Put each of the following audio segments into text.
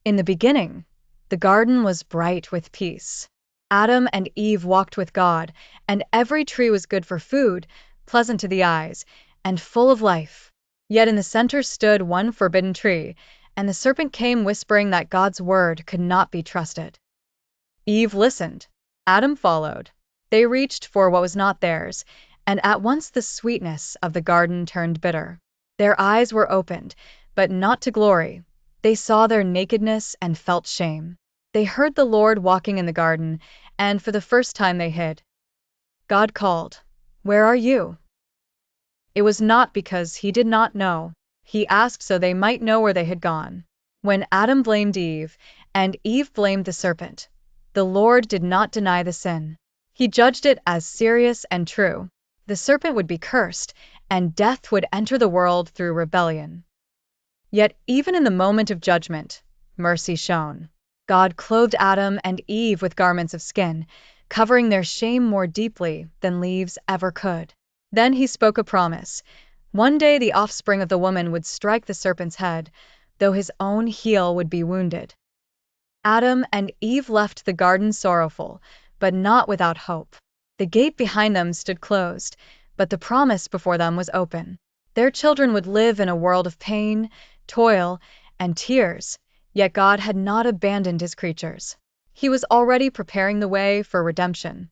In the beginning, the garden was bright with peace. Adam and Eve walked with God, and every tree was good for food, pleasant to the eyes, and full of life. Yet in the center stood one forbidden tree, and the serpent came whispering that God's word could not be trusted. Eve listened. Adam followed. They reached for what was not theirs, and at once the sweetness of the garden turned bitter. Their eyes were opened, but not to glory. They saw their nakedness and felt shame. They heard the Lord walking in the garden, and for the first time they hid. God called, "Where are you?" It was not because he did not know. He asked so they might know where they had gone. When Adam blamed Eve, and Eve blamed the serpent, the Lord did not deny the sin. He judged it as serious and true. The serpent would be cursed, and death would enter the world through rebellion. Yet even in the moment of judgment, mercy shone. God clothed Adam and Eve with garments of skin, covering their shame more deeply than leaves ever could. Then he spoke a promise. One day the offspring of the woman would strike the serpent's head, though his own heel would be wounded. Adam and Eve left the garden sorrowful, but not without hope. The gate behind them stood closed, but the promise before them was open. Their children would live in a world of pain, toil, and tears, yet God had not abandoned his creatures. He was already preparing the way for redemption.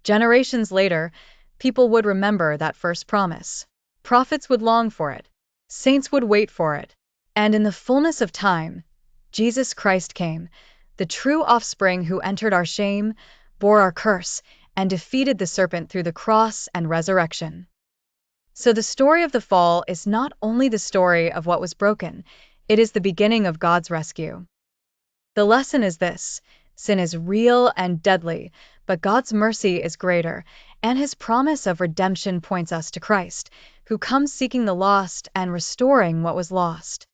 Generations later, people would remember that first promise. Prophets would long for it. Saints would wait for it. And in the fullness of time, Jesus Christ came, the true offspring who entered our shame, bore our curse, and defeated the serpent through the cross and resurrection. So the story of the fall is not only the story of what was broken, it is the beginning of God's rescue. The lesson is this: sin is real and deadly, but God's mercy is greater, and his promise of redemption points us to Christ, who comes seeking the lost and restoring what was lost.